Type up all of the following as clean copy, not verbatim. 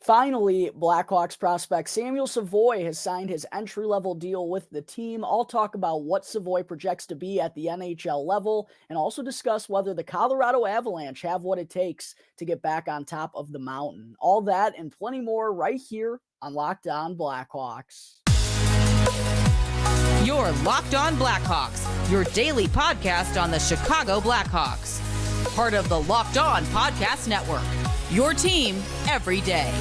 Finally, Blackhawks prospect Samuel Savoie has signed his entry-level deal with the team. I'll talk about what Savoie projects to be at the NHL level and also discuss whether the Colorado Avalanche have what it takes to get back on top of the mountain. All that and plenty more right here on Locked On Blackhawks. You're Locked On Blackhawks, your daily podcast on the Chicago Blackhawks. Part of the Locked On Podcast Network, your team every day.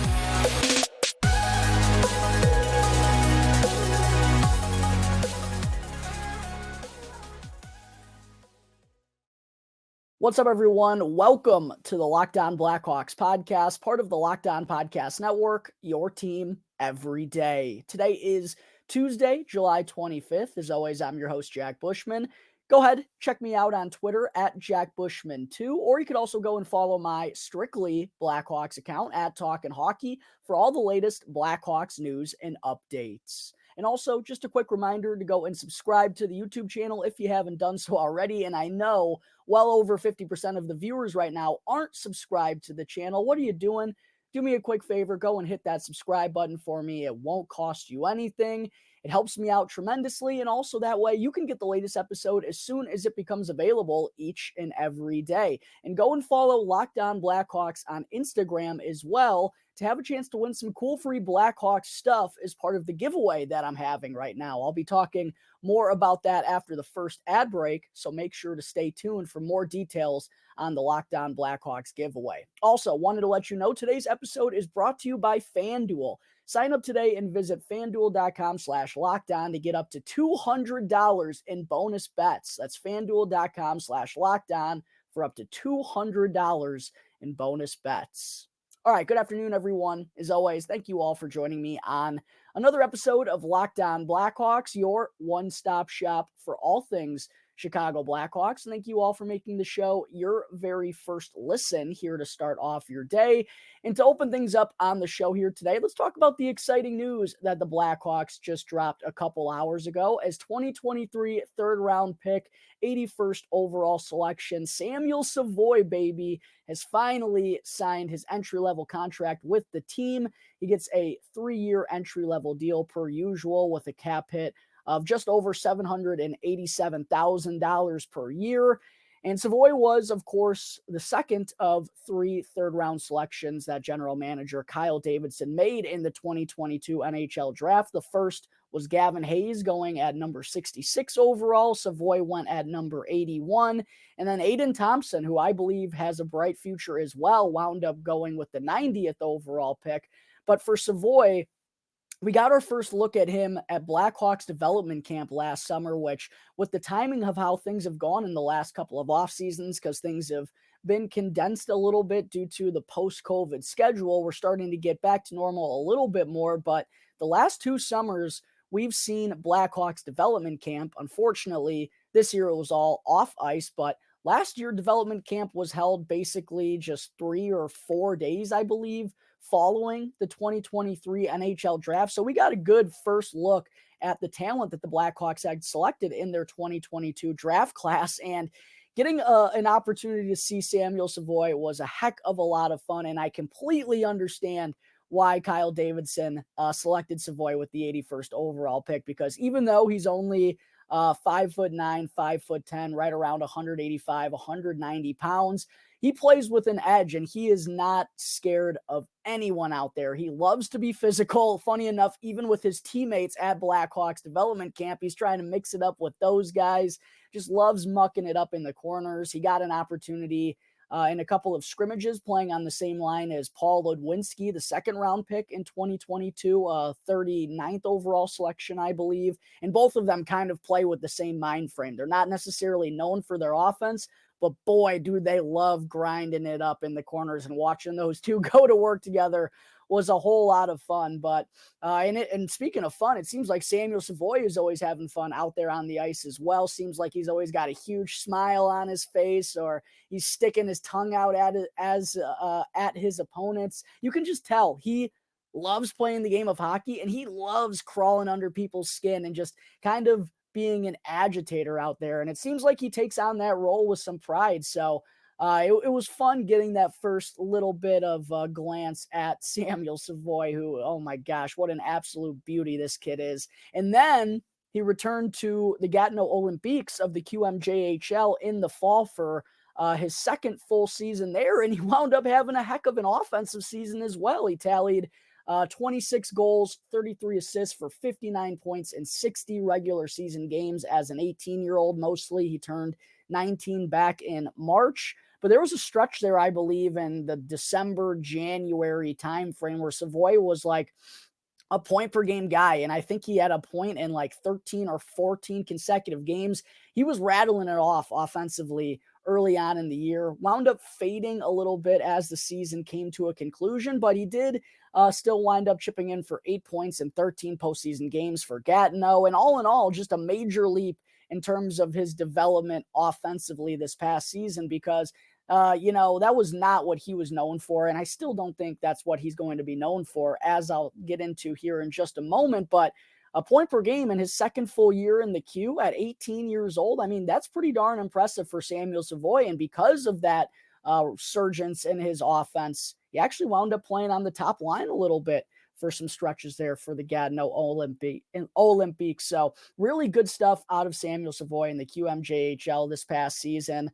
What's up, everyone? Welcome to the Locked On Blackhawks podcast, part of the Locked On Podcast Network, your team every day. Today is Tuesday, July 25th. As always, I'm your host, Jack Bushman. Go ahead, check me out on Twitter at JackBushman2, or you could also go and follow my Strictly Blackhawks account at Talkin' Hockey for all the latest Blackhawks news and updates. And also, just a quick reminder to go and subscribe to the YouTube channel if you haven't done so already. And I know well over 50% of the viewers right now aren't subscribed to the channel. What are you doing? Do me a quick favor, go and hit that subscribe button for me. It won't cost you anything. It helps me out tremendously, and also that way you can get the latest episode as soon as it becomes available each and every day. And go and follow Locked On Blackhawks on Instagram as well to have a chance to win some cool free Blackhawks stuff as part of the giveaway that I'm having right now. I'll be talking more about that after the first ad break, so make sure to stay tuned for more details on the Locked On Blackhawks giveaway. Also, wanted to let you know today's episode is brought to you by FanDuel. Sign up today and visit FanDuel.com/lockedon to get up to $200 in bonus bets. That's FanDuel.com/lockedon for up to $200 in bonus bets. All right, good afternoon, everyone. As always, thank you all for joining me on another episode of Locked On Blackhawks, your one-stop shop for all things Chicago Blackhawks. And thank you all for making the show your very first listen here to start off your day. And to open things up on the show here today, let's talk about the exciting news that the Blackhawks just dropped a couple hours ago as 2023 third-round pick, 81st overall selection, Samuel Savoie, baby, has finally signed his entry-level contract with the team. He gets a 3-year entry-level deal per usual with a cap hit of just over $787,000 per year. And Savoie was, of course, the second of 3 third-round selections that general manager Kyle Davidson made in the 2022 NHL draft. The first was Gavin Hayes going at number 66 overall. Savoie went at number 81. And then Aiden Thompson, who I believe has a bright future as well, wound up going with the 90th overall pick. But for Savoie, we got our first look at him at Blackhawks development camp last summer, which with the timing of how things have gone in the last couple of off seasons, because things have been condensed a little bit due to the post-COVID schedule, we're starting to get back to normal a little bit more. But the last 2 summers, we've seen Blackhawks development camp. Unfortunately, this year it was all off ice, but last year development camp was held basically just 3 or 4 days, I believe, following the 2023 NHL draft. So we got a good first look at the talent that the Blackhawks had selected in their 2022 draft class, and getting an opportunity to see Samuel Savoie was a heck of a lot of fun. And I completely understand why Kyle Davidson selected Savoie with the 81st overall pick, because even though he's only 5'9", 5'10", right around 185, 190 pounds, he plays with an edge, and he is not scared of anyone out there. He loves to be physical. Funny enough, even with his teammates at Blackhawks development camp, he's trying to mix it up with those guys. Just loves mucking it up in the corners. He got an opportunity in a couple of scrimmages playing on the same line as Paul Ludwinski, the second-round pick in 2022, 39th overall selection, I believe. And both of them kind of play with the same mind frame. They're not necessarily known for their offense, but boy, do they love grinding it up in the corners, and watching those two go to work together was a whole lot of fun. But and speaking of fun, it seems like Samuel Savoie is always having fun out there on the ice as well. Seems like he's always got a huge smile on his face, or he's sticking his tongue out at his opponents. You can just tell he loves playing the game of hockey, and he loves crawling under people's skin and just kind of being an agitator out there. And it seems like he takes on that role with some pride. So it was fun getting that first little bit of glance at Samuel Savoie, who, oh my gosh, what an absolute beauty this kid is. And then he returned to the Gatineau Olympiques of the QMJHL in the fall for his second full season there, and he wound up having a heck of an offensive season as well. He tallied 26 goals, 33 assists for 59 points in 60 regular season games as an 18-year-old mostly. He turned 19 back in March. But there was a stretch there, I believe, in the December, January timeframe where Savoie was like a point per game guy. And I think he had a point in like 13 or 14 consecutive games. He was rattling it off offensively early on in the year, wound up fading a little bit as the season came to a conclusion, but he did still wind up chipping in for 8 points in 13 postseason games for Gatineau. And all in all, just a major leap in terms of his development offensively this past season, because that was not what he was known for. And I still don't think that's what he's going to be known for, as I'll get into here in just a moment. But a point per game in his second full year in the Q at 18 years old, I mean, that's pretty darn impressive for Samuel Savoie. And because of that surgence in his offense, he actually wound up playing on the top line a little bit for some stretches there for the Gatineau Olympiques. So really good stuff out of Samuel Savoie in the QMJHL this past season.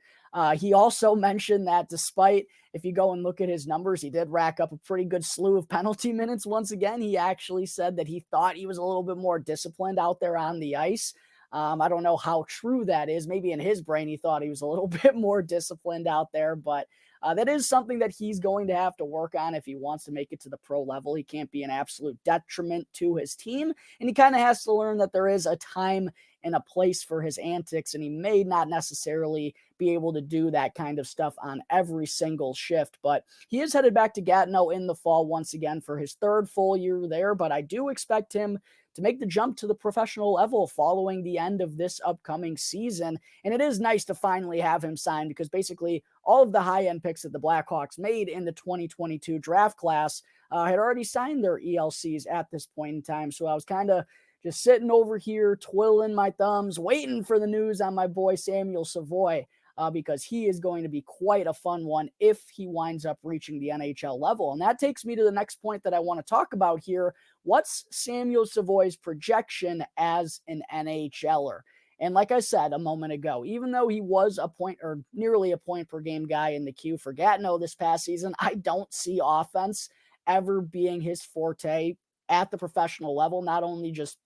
He also mentioned that despite, if you go and look at his numbers, he did rack up a pretty good slew of penalty minutes once again. He actually said that he thought he was a little bit more disciplined out there on the ice. I don't know how true that is. Maybe in his brain, he thought he was a little bit more disciplined out there, but that is something that he's going to have to work on if he wants to make it to the pro level. He can't be an absolute detriment to his team, and he kind of has to learn that there is a time and a place for his antics, and he may not necessarily be able to do that kind of stuff on every single shift. But he is headed back to Gatineau in the fall once again for his third full year there, but I do expect him to make the jump to the professional level following the end of this upcoming season. And it is nice to finally have him signed, because basically all of the high-end picks that the Blackhawks made in the 2022 draft class had already signed their ELCs at this point in time. So I was kind of just sitting over here, twiddling my thumbs, waiting for the news on my boy Samuel Savoie, because he is going to be quite a fun one if he winds up reaching the NHL level. And that takes me to the next point that I want to talk about here. What's Samuel Savoie's projection as an NHLer? And like I said a moment ago, even though he was a point or nearly a point per game guy in the Q for Gatineau this past season, I don't see offense ever being his forte at the professional level, not only just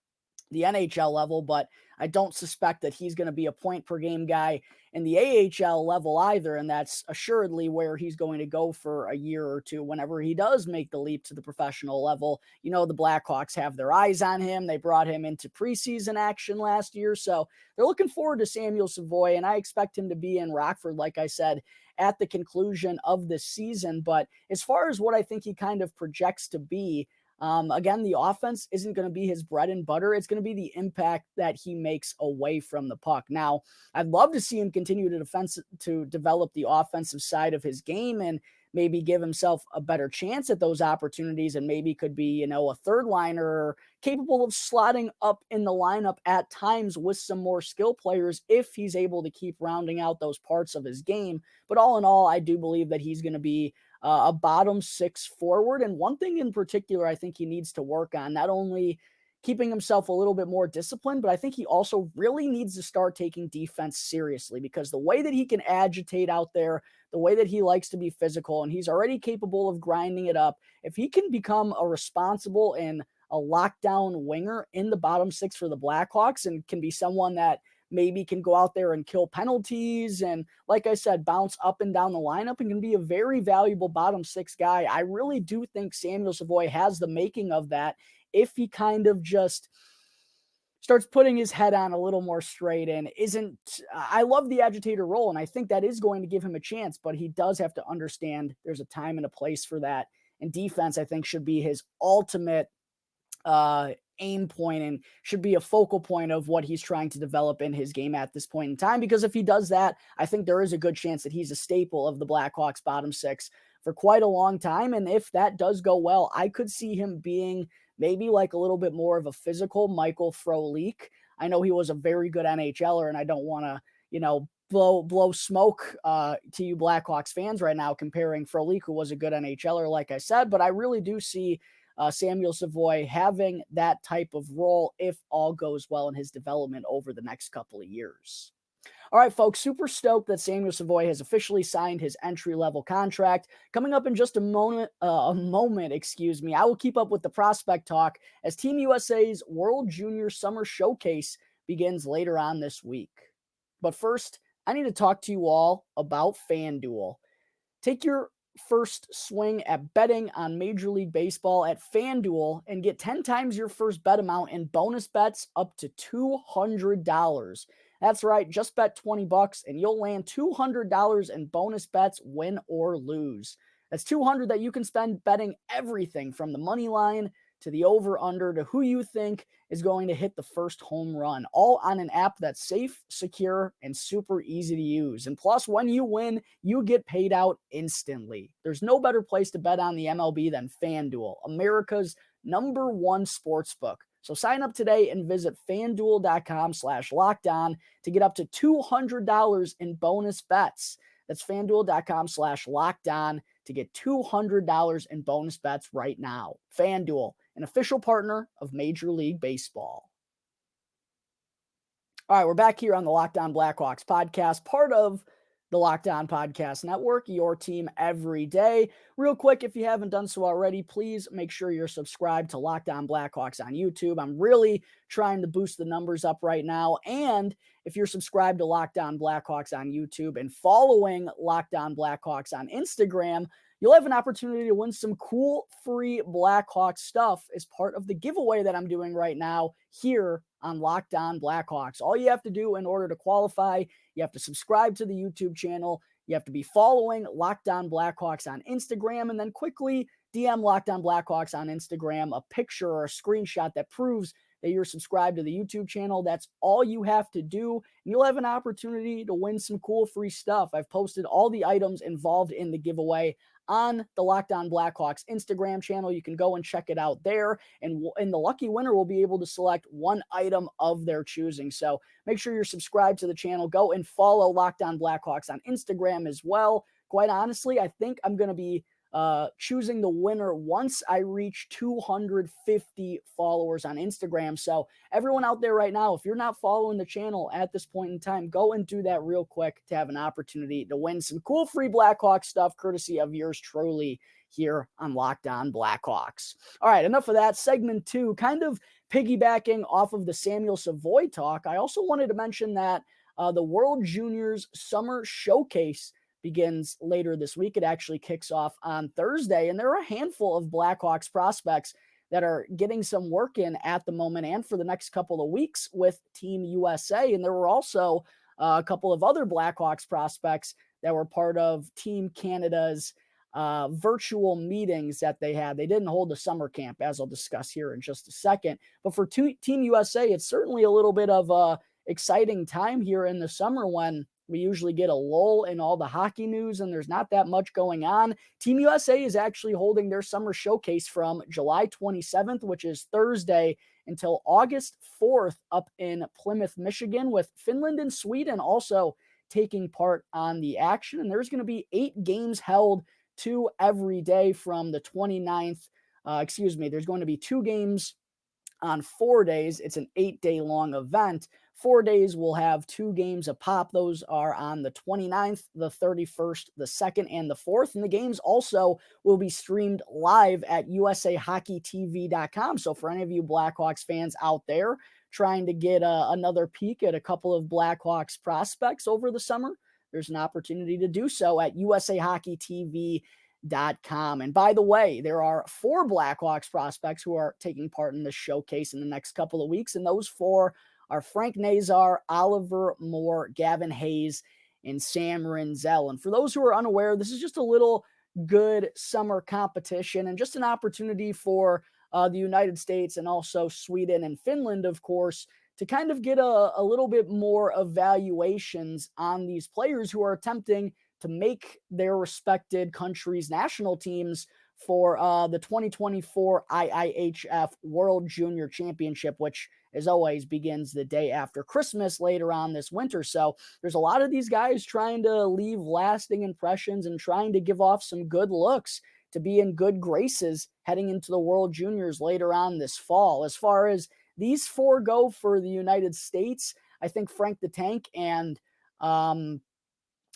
the NHL level, but I don't suspect that he's going to be a point per game guy in the AHL level either. And that's assuredly where he's going to go for a year or two whenever he does make the leap to the professional level. You know, the Blackhawks have their eyes on him. They brought him into preseason action last year. So they're looking forward to Samuel Savoie, and I expect him to be in Rockford, like I said, at the conclusion of this season. But as far as what I think he kind of projects to be, again, the offense isn't going to be his bread and butter. It's going to be the impact that he makes away from the puck. Now, I'd love to see him continue to develop the offensive side of his game and maybe give himself a better chance at those opportunities, and maybe could be, a third liner capable of slotting up in the lineup at times with some more skill players if he's able to keep rounding out those parts of his game. But all in all, I do believe that he's going to be a bottom six forward. And one thing in particular I think he needs to work on, not only keeping himself a little bit more disciplined, but I think he also really needs to start taking defense seriously, because the way that he can agitate out there, the way that he likes to be physical, and he's already capable of grinding it up, if he can become a responsible and a lockdown winger in the bottom six for the Blackhawks, and can be someone that maybe can go out there and kill penalties and, like I said, bounce up and down the lineup and can be a very valuable bottom six guy, I really do think Samuel Savoie has the making of that if he kind of just starts putting his head on a little more straight and I love the agitator role, and I think that is going to give him a chance, but he does have to understand there's a time and a place for that. And defense, I think, should be his ultimate aim point and should be a focal point of what he's trying to develop in his game at this point in time, because if he does that, I think there is a good chance that he's a staple of the Blackhawks bottom six for quite a long time. And if that does go well, I could see him being maybe like a little bit more of a physical Michael Frolik. I know he was a very good NHLer, and I don't want to, blow smoke to you Blackhawks fans right now, comparing Frolik, who was a good NHLer, like I said, but I really do see Samuel Savoie having that type of role if all goes well in his development over the next couple of years. All right, folks, super stoked that Samuel Savoie has officially signed his entry-level contract. Coming up in just a moment, I will keep up with the prospect talk as Team USA's World Junior Summer Showcase begins later on this week. But first, I need to talk to you all about FanDuel. Take your first swing at betting on Major League Baseball at FanDuel and get 10 times your first bet amount in bonus bets up to $200. That's right, just bet $20 and you'll land $200 in bonus bets, win or lose. That's $200 that you can spend betting everything from the money line to the over-under to who you think is going to hit the first home run, all on an app that's safe, secure, and super easy to use. And plus, when you win, you get paid out instantly. There's no better place to bet on the MLB than FanDuel, America's #1 sportsbook. So sign up today and visit FanDuel.com/lockedon to get up to $200 in bonus bets. That's FanDuel.com/lockedon to get $200 in bonus bets right now. FanDuel, an official partner of Major League Baseball. All right, we're back here on the Locked On Blackhawks podcast, part of the Locked On Podcast Network, your team every day. Real quick, if you haven't done so already, please make sure you're subscribed to Locked On Blackhawks on YouTube. I'm really trying to boost the numbers up right now. And if you're subscribed to Locked On Blackhawks on YouTube and following Locked On Blackhawks on Instagram, you'll have an opportunity to win some cool free Blackhawks stuff as part of the giveaway that I'm doing right now here on Locked On Blackhawks. All you have to do in order to qualify, you have to subscribe to the YouTube channel, you have to be following Locked On Blackhawks on Instagram, and then quickly DM Locked On Blackhawks on Instagram a picture or a screenshot that proves that you're subscribed to the YouTube channel. That's all you have to do. And you'll have an opportunity to win some cool free stuff. I've posted all the items involved in the giveaway on the Locked On Blackhawks Instagram channel. You can go and check it out there. And the lucky winner will be able to select one item of their choosing. So make sure you're subscribed to the channel. Go and follow Locked On Blackhawks on Instagram as well. Quite honestly, I think I'm going to be choosing the winner once I reach 250 followers on Instagram. So everyone out there right now, if you're not following the channel at this point in time, go and do that real quick to have an opportunity to win some cool free Blackhawks stuff courtesy of yours truly here on Locked On Blackhawks. All right, enough of that. Segment 2, kind of piggybacking off of the Samuel Savoie talk, I also wanted to mention that the World Juniors Summer Showcase begins later this week. It actually kicks off on Thursday, and there are a handful of Blackhawks prospects that are getting some work in at the moment and for the next couple of weeks with Team USA. And there were also a couple of other Blackhawks prospects that were part of Team Canada's virtual meetings that they had. They didn't hold a summer camp, as I'll discuss here in just a second. But for Team USA, it's certainly a little bit of a exciting time here in the summer when we usually get a lull in all the hockey news and there's not that much going on. Team USA is actually holding their summer showcase from July 27th, which is Thursday, until August 4th up in Plymouth, Michigan, with Finland and Sweden also taking part on the action. And there's going to be 8 games held, 2 every day from the 29th. There's going to be 2 games on 4 days. It's an 8-day long event. 4 days will have 2 games a pop. Those are on the 29th, the 31st, the 2nd, and the 4th. And the games also will be streamed live at usahockeytv.com. So for any of you Blackhawks fans out there trying to get another peek at a couple of Blackhawks prospects over the summer, there's an opportunity to do so at usahockeytv.com. And by the way, there are 4 Blackhawks prospects who are taking part in this showcase in the next couple of weeks. And those 4 are Frank Nazar, Oliver Moore, Gavin Hayes, and Sam Rinzel. And for those who are unaware, this is just a little good summer competition and just an opportunity for the United States and also Sweden and Finland, of course, to kind of get a little bit more evaluations on these players who are attempting to make their respected countries' national teams for the 2024 IIHF World Junior Championship, which as always begins the day after Christmas later on this winter. So there's a lot of these guys trying to leave lasting impressions and trying to give off some good looks to be in good graces heading into the World Juniors later on this fall. As far as these four go for the United States, I think Frank the Tank and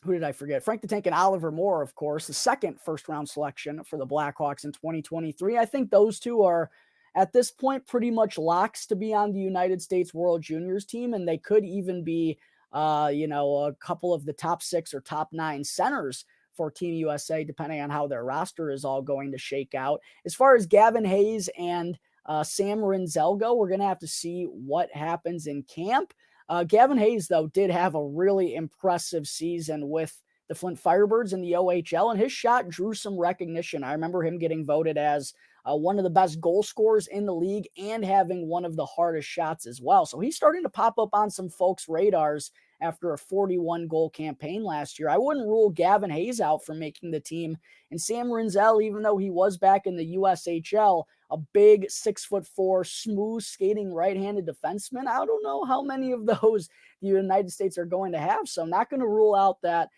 who did I forget? Frank the Tank and Oliver Moore, of course, the second first-round selection for the Blackhawks in 2023. I think those two are, at this point, pretty much locks to be on the United States World Juniors team, and they could even be, a couple of the top 6 or top 9 centers for Team USA, depending on how their roster is all going to shake out. As far as Gavin Hayes and Sam Rinzel go, we're going to have to see what happens in camp. Gavin Hayes, though, did have a really impressive season with the Flint Firebirds in the OHL, and his shot drew some recognition. I remember him getting voted as one of the best goal scorers in the league and having one of the hardest shots as well. So he's starting to pop up on some folks' radars after a 41-goal campaign last year. I wouldn't rule Gavin Hayes out from making the team. And Sam Rinzel, even though he was back in the USHL, a big 6'4", smooth skating right-handed defenseman, I don't know how many of those the United States are going to have. So I'm not going to rule out that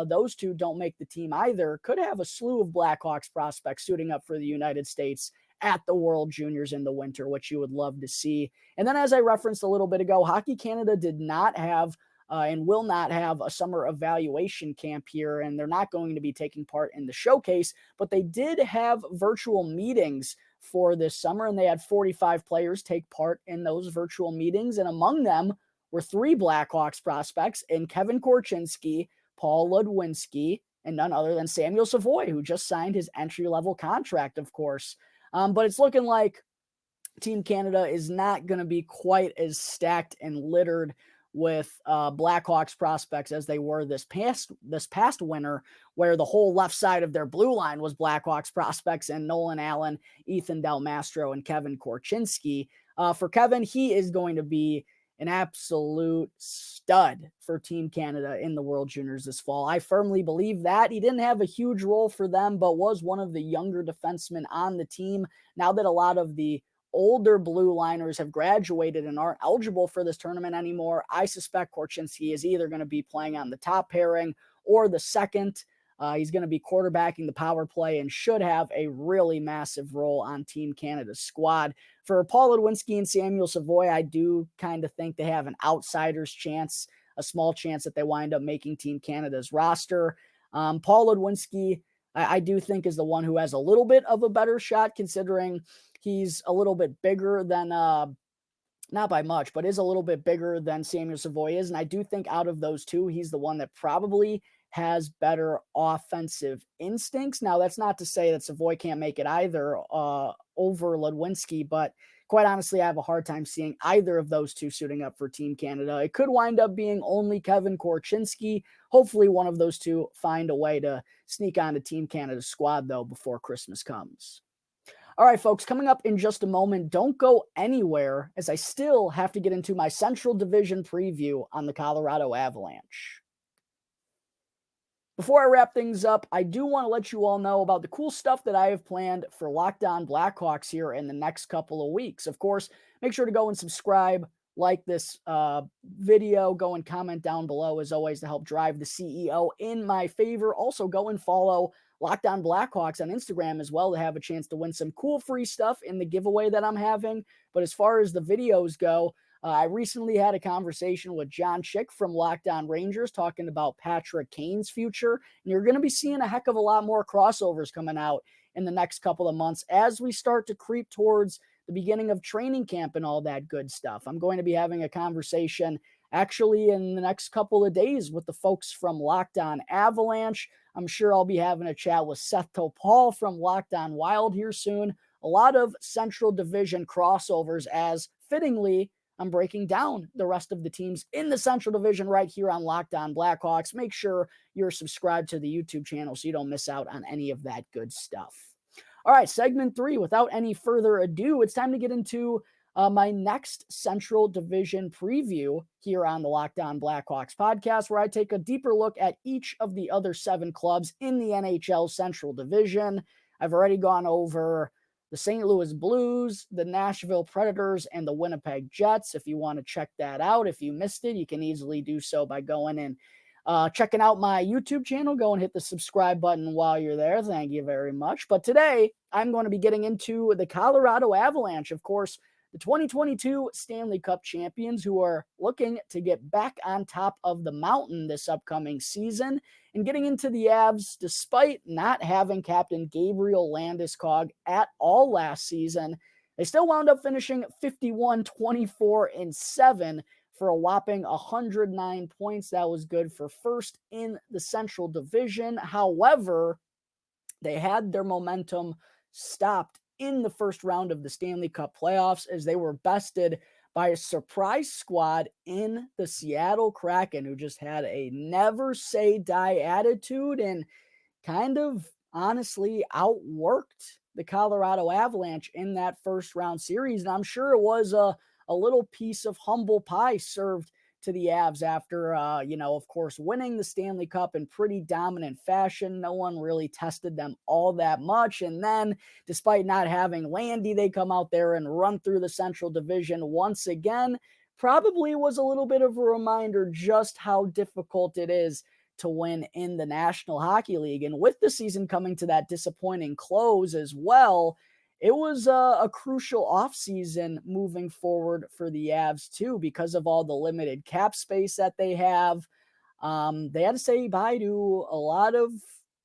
those two don't make the team either. Could have a slew of Blackhawks prospects suiting up for the United States at the World Juniors in the winter, which you would love to see. And then, as I referenced a little bit ago, Hockey Canada did not have and will not have a summer evaluation camp here, and they're not going to be taking part in the showcase, but they did have virtual meetings for this summer, and they had 45 players take part in those virtual meetings, and among them were 3 Blackhawks prospects in Kevin Korchinski, Paul Ludwinski, and none other than Samuel Savoie, who just signed his entry-level contract, of course. But it's looking like Team Canada is not going to be quite as stacked and littered with Blackhawks prospects as they were this past winter, where the whole left side of their blue line was Blackhawks prospects and Nolan Allen, Ethan Del Mastro, and Kevin Korchinski. For Kevin, he is going to be an absolute stud for Team Canada in the World Juniors this fall. I firmly believe that. He didn't have a huge role for them, but was one of the younger defensemen on the team. Now that a lot of the older blue liners have graduated and aren't eligible for this tournament anymore, I suspect Korchinski is either going to be playing on the top pairing or the second. He's going to be quarterbacking the power play and should have a really massive role on Team Canada's squad. For Paul Ludwinski and Samuel Savoie, I do kind of think they have an outsider's chance, a small chance that they wind up making Team Canada's roster. Paul Ludwinski, I do think, is the one who has a little bit of a better shot, considering he's a little bit bigger than, not by much, but is a little bit bigger than Samuel Savoie is. And I do think out of those two, he's the one that probably has better offensive instincts. Now, that's not to say that Savoie can't make it either over Ludwinski, but quite honestly, I have a hard time seeing either of those two suiting up for Team Canada. It could wind up being only Kevin Korchinski. Hopefully one of those two find a way to sneak onto Team Canada's squad, though, before Christmas comes. All right, folks, coming up in just a moment, don't go anywhere, as I still have to get into my Central Division preview on the Colorado Avalanche. Before I wrap things up, I do want to let you all know about the cool stuff that I have planned for Locked On Blackhawks here in the next couple of weeks. Of course, make sure to go and subscribe, like this video, go and comment down below, as always, to help drive the CEO in my favor. Also, go and follow Locked On Blackhawks on Instagram as well to have a chance to win some cool free stuff in the giveaway that I'm having. But as far as the videos go, I recently had a conversation with John Chick from Locked On Rangers talking about Patrick Kane's future. And you're going to be seeing a heck of a lot more crossovers coming out in the next couple of months as we start to creep towards the beginning of training camp and all that good stuff. I'm going to be having a conversation actually in the next couple of days with the folks from Locked On Avalanche. I'm sure I'll be having a chat with Seth Topal from Locked On Wild here soon. A lot of Central Division crossovers, as fittingly I'm breaking down the rest of the teams in the Central Division right here on Locked On Blackhawks. Make sure you're subscribed to the YouTube channel so you don't miss out on any of that good stuff. All right, segment 3, without any further ado, it's time to get into my next Central Division preview here on the Locked On Blackhawks podcast, where I take a deeper look at each of the other 7 clubs in the NHL Central Division. I've already gone over the St. Louis Blues, the Nashville Predators, and the Winnipeg Jets. If you want to check that out, if you missed it, you can easily do so by going and checking out my YouTube channel. Go and hit the subscribe button while you're there. Thank you very much. But today, I'm going to be getting into the Colorado Avalanche, of course, the 2022 Stanley Cup champions who are looking to get back on top of the mountain this upcoming season, and getting into the Avs despite not having Captain Gabriel Landeskog at all last season. They still wound up finishing 51-24-7 for a whopping 109 points. That was good for first in the Central Division. However, they had their momentum stopped in the first round of the Stanley Cup playoffs as they were bested by a surprise squad in the Seattle Kraken, who just had a never say die attitude and kind of honestly outworked the Colorado Avalanche in that first round series. And I'm sure it was a little piece of humble pie served to the Avs after, of course, winning the Stanley Cup in pretty dominant fashion. No one really tested them all that much. And then, despite not having Landy, they come out there and run through the Central Division once again. Probably was a little bit of a reminder just how difficult it is to win in the National Hockey League. And with the season coming to that disappointing close as well, it was a crucial offseason moving forward for the Avs too, because of all the limited cap space that they have. They had to say bye to a lot of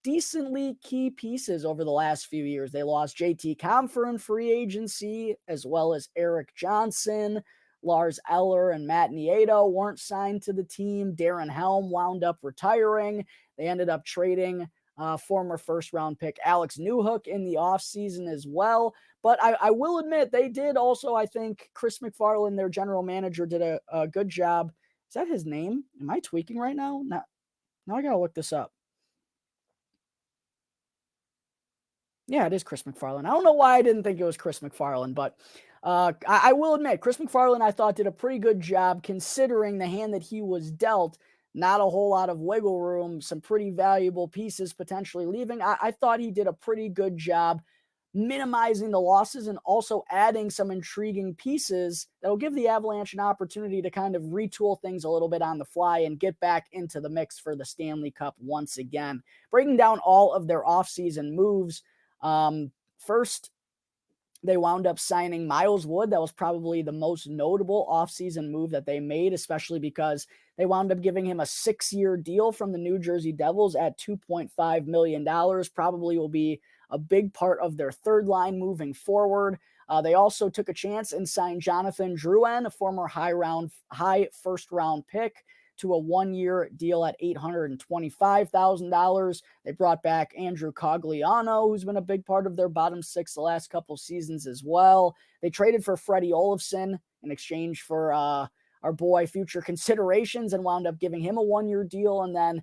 decently key pieces over the last few years. They lost JT Compher in free agency, as well as Eric Johnson. Lars Eller and Matt Nieto weren't signed to the team. Darren Helm wound up retiring. They ended up trading former first-round pick Alex Newhook in the offseason as well. But I will admit, they did also, I think, Chris McFarland, their general manager, did a good job. Is that his name? Am I tweaking right now? No, I got to look this up. Yeah, it is Chris McFarland. I don't know why I didn't think it was Chris McFarland, but I will admit, Chris McFarland, I thought, did a pretty good job considering the hand that he was dealt. Not a whole lot of wiggle room, some pretty valuable pieces potentially leaving. I thought he did a pretty good job minimizing the losses and also adding some intriguing pieces that will give the Avalanche an opportunity to kind of retool things a little bit on the fly and get back into the mix for the Stanley Cup once again. Breaking down all of their offseason moves. First, they wound up signing Miles Wood. That was probably the most notable offseason move that they made, especially because they wound up giving him a 6-year deal from the New Jersey Devils at $2.5 million. Probably will be a big part of their third line moving forward. They also took a chance and signed Jonathan Drouin, a former high first-round pick, to a 1-year deal at $825,000. They brought back Andrew Cogliano, who's been a big part of their bottom six the last couple seasons as well. They traded for Freddie Olofsson in exchange for our boy future considerations and wound up giving him a 1-year deal. And then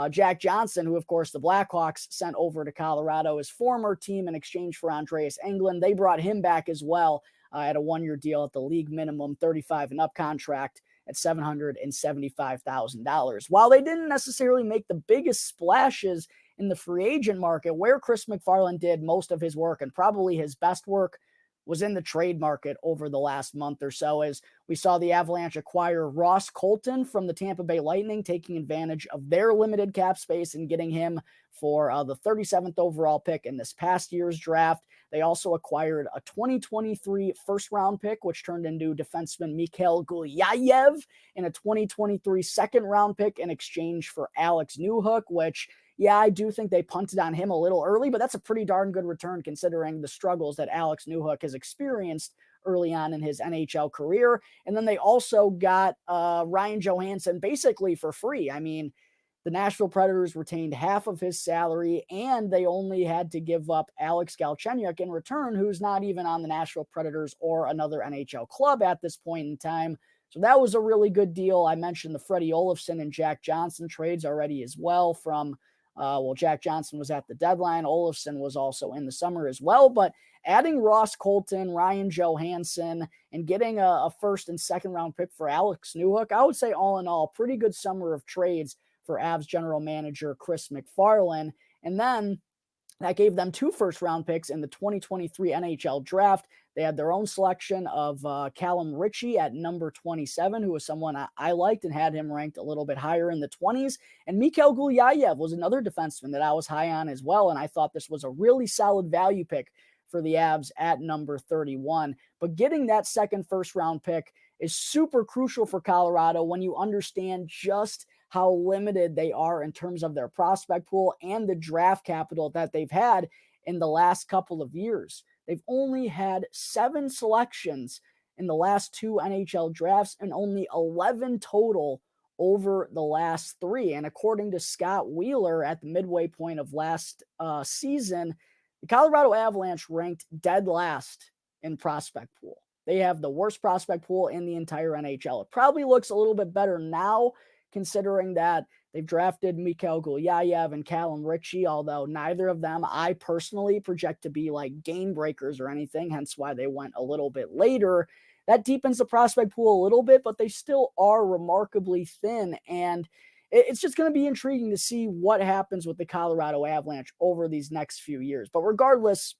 Jack Johnson, who, of course, the Blackhawks sent over to Colorado, his former team, in exchange for Andreas Englund. They brought him back as well at a 1-year deal at the league minimum 35 and up contract at $775,000. While they didn't necessarily make the biggest splashes in the free agent market, where Chris McFarland did most of his work and probably his best work was in the trade market over the last month or so, as we saw the Avalanche acquire Ross Colton from the Tampa Bay Lightning, taking advantage of their limited cap space and getting him for the 37th overall pick in this past year's draft. They also acquired a 2023 first-round pick, which turned into defenseman Mikhail Gulyayev, and a 2023 second-round pick in exchange for Alex Newhook, which, yeah, I do think they punted on him a little early, but that's a pretty darn good return considering the struggles that Alex Newhook has experienced early on in his NHL career. And then they also got Ryan Johansson basically for free. I mean, the Nashville Predators retained half of his salary, and they only had to give up Alex Galchenyuk in return, who's not even on the Nashville Predators or another NHL club at this point in time. So that was a really good deal. I mentioned the Freddie Olofsson and Jack Johnson trades already as well from Jack Johnson was at the deadline. Olofsson was also in the summer as well. But adding Ross Colton, Ryan Johansson, and getting a first and second round pick for Alex Newhook, I would say all in all, pretty good summer of trades for Avs general manager Chris McFarland. And then That gave them 2 first-round picks in the 2023 NHL draft. They had their own selection of Callum Ritchie at number 27, who was someone I liked and had him ranked a little bit higher in the 20s. And Mikhail Gulyayev was another defenseman that I was high on as well, and I thought this was a really solid value pick for the Avs at number 31. But getting that second first-round pick is super crucial for Colorado when you understand just how limited they are in terms of their prospect pool and the draft capital that they've had in the last couple of years. They've only had 7 selections in the last 2 NHL drafts and only 11 total over the last 3. And according to Scott Wheeler at the midway point of last season, the Colorado Avalanche ranked dead last in prospect pool. They have the worst prospect pool in the entire NHL. It probably looks a little bit better now, considering that they've drafted Mikhail Gulyayev and Callum Ritchie, although neither of them I personally project to be like game breakers or anything, hence why they went a little bit later. That deepens the prospect pool a little bit, but they still are remarkably thin, and it's just going to be intriguing to see what happens with the Colorado Avalanche over these next few years. But regardless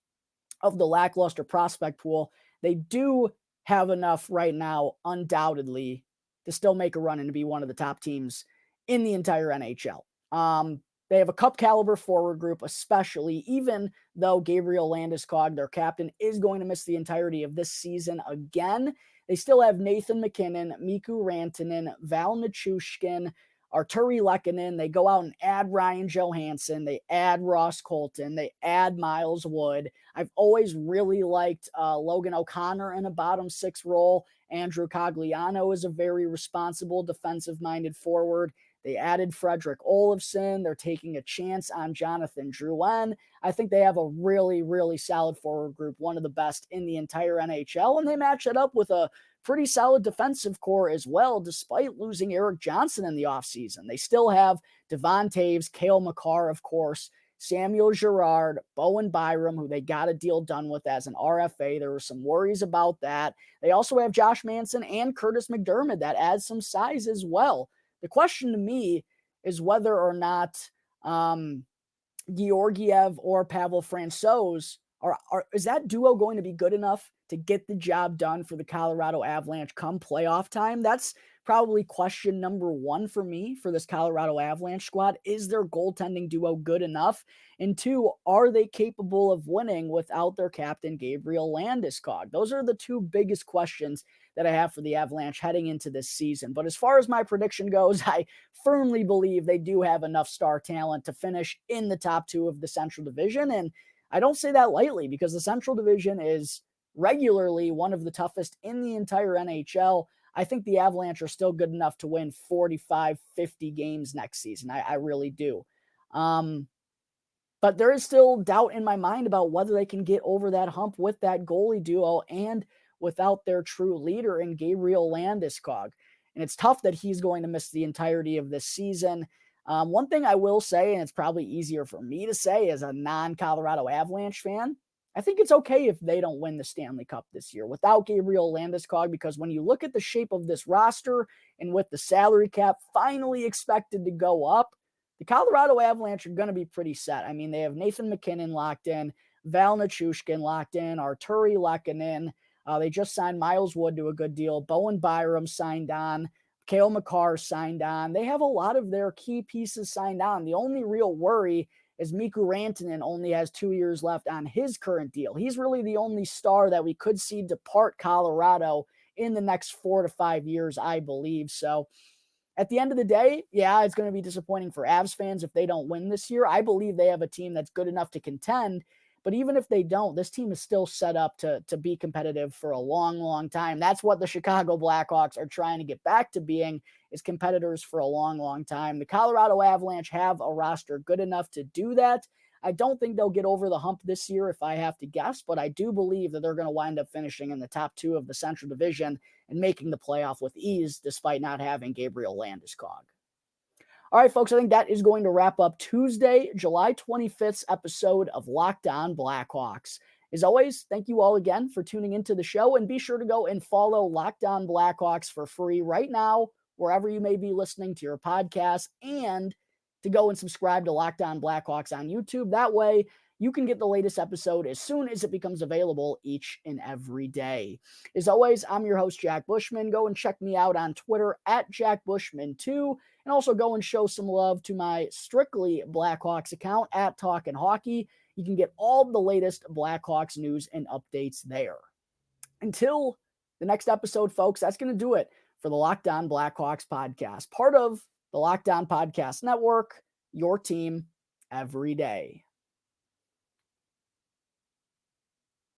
of the lackluster prospect pool, they do have enough right now, undoubtedly, to still make a run and to be one of the top teams in the entire NHL. They have a cup caliber forward group, especially, even though Gabriel Landeskog, their captain, is going to miss the entirety of this season again. They still have Nathan MacKinnon, Mikko Rantanen, Val Nichushkin, Arturi Lehkonen. They go out and add Ryan Johansson. They add Ross Colton. They add Miles Wood. I've always really liked Logan O'Connor in a bottom 6 role. Andrew Cogliano is a very responsible defensive-minded forward. They added Frederick Olofsson. They're taking a chance on Jonathan Drouin. I think they have a really, really solid forward group, one of the best in the entire NHL, and they match it up with a pretty solid defensive core as well, despite losing Eric Johnson in the offseason. They still have Devon Taves, Cale Makar, of course, Samuel Girard, Bowen Byram, who they got a deal done with as an RFA. There were some worries about that. They also have Josh Manson and Curtis McDermott that adds some size as well. The question to me is whether or not Georgiev or Pavel Francouz is that duo going to be good enough to get the job done for the Colorado Avalanche come playoff time? That's probably question number 1 for me for this Colorado Avalanche squad. Is their goaltending duo good enough? And 2, are they capable of winning without their captain, Gabriel Landeskog? Those are the 2 biggest questions that I have for the Avalanche heading into this season. But as far as my prediction goes, I firmly believe they do have enough star talent to finish in the top 2 of the Central Division. And I don't say that lightly, because the Central Division is regularly one of the toughest in the entire NHL. I think the Avalanche are still good enough to win 45, 50 games next season. I really do. But there is still doubt in my mind about whether they can get over that hump with that goalie duo and without their true leader in Gabriel Landeskog. And it's tough that he's going to miss the entirety of this season. One thing I will say, and it's probably easier for me to say as a non-Colorado Avalanche fan, I think it's okay if they don't win the Stanley Cup this year without Gabriel Landeskog, because when you look at the shape of this roster and with the salary cap finally expected to go up, the Colorado Avalanche are going to be pretty set. I mean, they have Nathan MacKinnon locked in, Val Nichushkin locked in, Arturi Lehkonen. They just signed Miles Wood to a good deal. Bowen Byram signed on. Cale Makar signed on. They have a lot of their key pieces signed on. The only real worry is Mikko Rantanen only has 2 years left on his current deal. He's really the only star that we could see depart Colorado in the next 4 to 5 years, I believe. So at the end of the day, yeah, it's going to be disappointing for Avs fans if they don't win this year. I believe they have a team that's good enough to contend. But even if they don't, this team is still set up to be competitive for a long, long time. That's what the Chicago Blackhawks are trying to get back to being, is competitors for a long, long time. The Colorado Avalanche have a roster good enough to do that. I don't think they'll get over the hump this year if I have to guess, but I do believe that they're going to wind up finishing in the top 2 of the Central Division and making the playoff with ease despite not having Gabriel Landeskog. All right, folks, I think that is going to wrap up Tuesday, July 25th's episode of Locked On Blackhawks. As always, thank you all again for tuning into the show, and be sure to go and follow Locked On Blackhawks for free right now, wherever you may be listening to your podcast, and to go and subscribe to Locked On Blackhawks on YouTube. That way, you can get the latest episode as soon as it becomes available each and every day. As always, I'm your host, Jack Bushman. Go and check me out on Twitter at JackBushman2, and also go and show some love to my Strictly Blackhawks account at Talkin' Hockey. You can get all the latest Blackhawks news and updates there. Until the next episode, folks, that's going to do it for the Locked On Blackhawks podcast, part of the Locked On Podcast Network, your team every day.